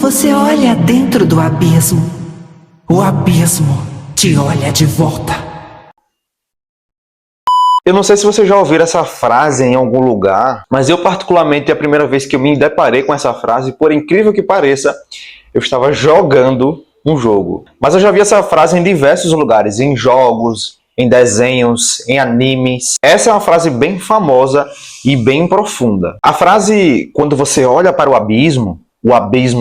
você olha dentro do abismo, o abismo te olha de volta. Eu não sei se vocês já ouviram essa frase em algum lugar, mas eu particularmente, é a primeira vez que eu me deparei com essa frase, por incrível que pareça, eu estava jogando um jogo. Mas eu já vi essa frase em diversos lugares, em jogos, em desenhos, em animes. Essa é uma frase bem famosa e bem profunda. A frase, quando você olha para o abismo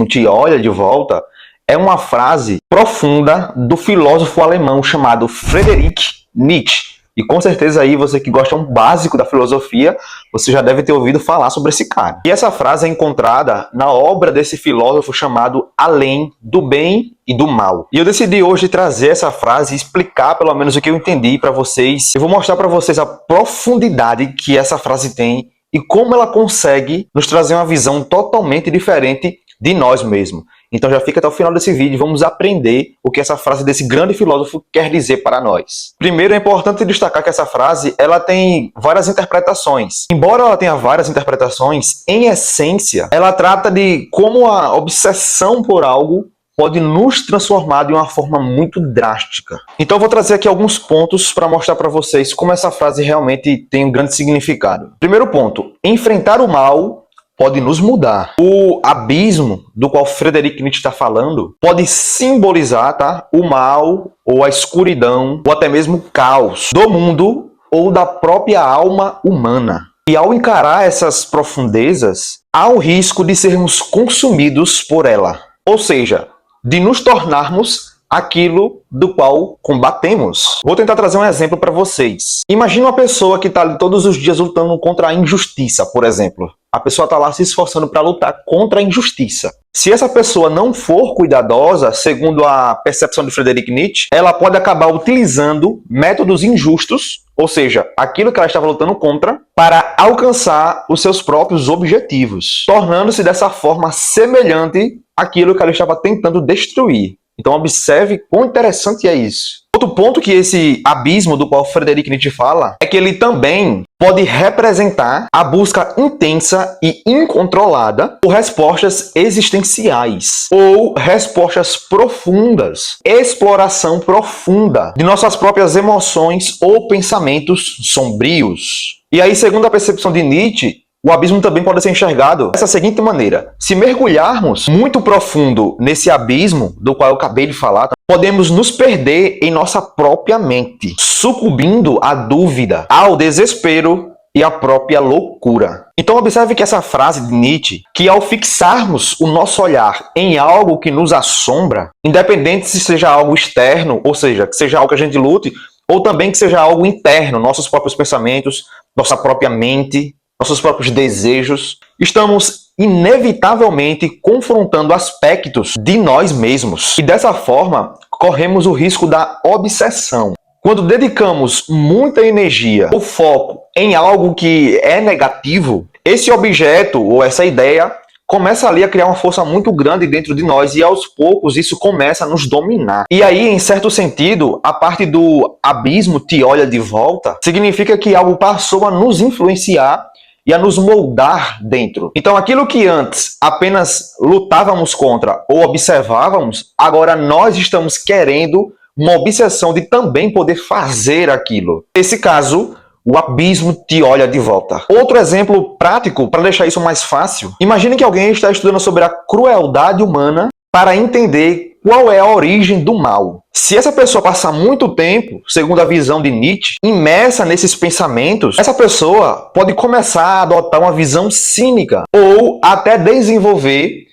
te olha de volta, é uma frase profunda do filósofo alemão chamado Friedrich Nietzsche. E com certeza aí, você que gosta um básico da filosofia, você já deve ter ouvido falar sobre esse cara. E essa frase é encontrada na obra desse filósofo chamado Além do Bem e do Mal. E eu decidi hoje trazer essa frase e explicar pelo menos o que eu entendi para vocês. Eu vou mostrar para vocês a profundidade que essa frase tem e como ela consegue nos trazer uma visão totalmente diferente de nós mesmos. Então já fica até o final desse vídeo e vamos aprender o que essa frase desse grande filósofo quer dizer para nós. Primeiro, é importante destacar que essa frase ela tem várias interpretações. Embora ela tenha várias interpretações, em essência, ela trata de como a obsessão por algo pode nos transformar de uma forma muito drástica. Então eu vou trazer aqui alguns pontos para mostrar para vocês como essa frase realmente tem um grande significado. Primeiro ponto, enfrentar o mal pode nos mudar. O abismo do qual Friedrich Nietzsche está falando pode simbolizar, tá, o mal ou a escuridão ou até mesmo o caos do mundo ou da própria alma humana. E ao encarar essas profundezas, há o risco de sermos consumidos por ela. Ou seja, de nos tornarmos aquilo do qual combatemos. Vou tentar trazer um exemplo para vocês. Imagina uma pessoa que está ali todos os dias lutando contra a injustiça, por exemplo. A pessoa está lá se esforçando para lutar contra a injustiça. Se essa pessoa não for cuidadosa, segundo a percepção de Friedrich Nietzsche, ela pode acabar utilizando métodos injustos, ou seja, aquilo que ela estava lutando contra, para alcançar os seus próprios objetivos, tornando-se dessa forma semelhante àquilo que ela estava tentando destruir. Então observe quão interessante é isso. Outro ponto que esse abismo do qual Friedrich Nietzsche fala é que ele também pode representar a busca intensa e incontrolada por respostas existenciais ou respostas profundas, exploração profunda de nossas próprias emoções ou pensamentos sombrios. E aí, segundo a percepção de Nietzsche, o abismo também pode ser enxergado dessa seguinte maneira. Se mergulharmos muito profundo nesse abismo do qual eu acabei de falar, podemos nos perder em nossa própria mente, sucumbindo à dúvida, ao desespero e à própria loucura. Então observe que essa frase de Nietzsche, que ao fixarmos o nosso olhar em algo que nos assombra, independente se seja algo externo, ou seja, que seja algo que a gente lute, ou também que seja algo interno, nossos próprios pensamentos, nossa própria mente, nossos próprios desejos, estamos inevitavelmente confrontando aspectos de nós mesmos. E dessa forma, corremos o risco da obsessão. Quando dedicamos muita energia ou foco em algo que é negativo, esse objeto ou essa ideia começa ali a criar uma força muito grande dentro de nós e aos poucos isso começa a nos dominar. E aí, em certo sentido, a parte do abismo te olha de volta significa que algo passou a nos influenciar e a nos moldar dentro. Então aquilo que antes apenas lutávamos contra ou observávamos, agora nós estamos querendo uma obsessão de também poder fazer aquilo. Nesse caso, o abismo te olha de volta. Outro exemplo prático, para deixar isso mais fácil, imagine que alguém está estudando sobre a crueldade humana para entender qual é a origem do mal. Se essa pessoa passar muito tempo, segundo a visão de Nietzsche, imersa nesses pensamentos, essa pessoa pode começar a adotar uma visão cínica ou até desenvolver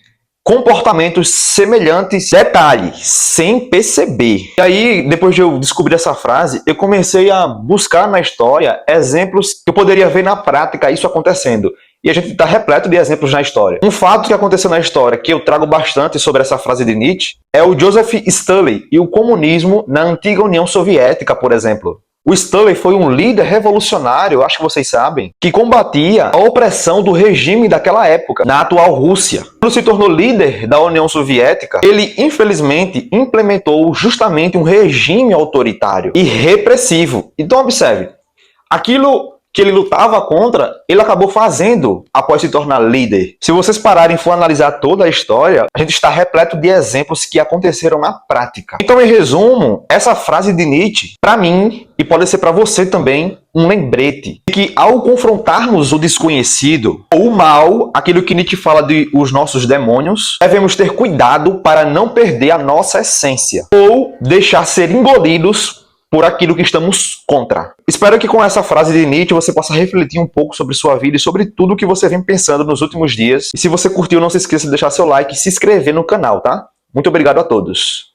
comportamentos semelhantes, detalhe, sem perceber. E aí, depois de eu descobrir essa frase, eu comecei a buscar na história exemplos que eu poderia ver na prática isso acontecendo. E a gente está repleto de exemplos na história. Um fato que aconteceu na história, que eu trago bastante sobre essa frase de Nietzsche, é o Joseph Stalin e o comunismo na antiga União Soviética, por exemplo. O Stalin foi um líder revolucionário, acho que vocês sabem, que combatia a opressão do regime daquela época, na atual Rússia. Quando se tornou líder da União Soviética, ele infelizmente implementou justamente um regime autoritário e repressivo. Então observe, aquilo que ele lutava contra, ele acabou fazendo após se tornar líder. Se vocês pararem e for analisar toda a história, a gente está repleto de exemplos que aconteceram na prática. Então, em resumo, essa frase de Nietzsche, para mim, e pode ser para você também, um lembrete de que ao confrontarmos o desconhecido ou o mal, aquilo que Nietzsche fala de os nossos demônios, devemos ter cuidado para não perder a nossa essência ou deixar ser engolidos por aquilo que estamos contra. Espero que com essa frase de Nietzsche você possa refletir um pouco sobre sua vida e sobre tudo que você vem pensando nos últimos dias. E se você curtiu, não se esqueça de deixar seu like e se inscrever no canal, tá? Muito obrigado a todos.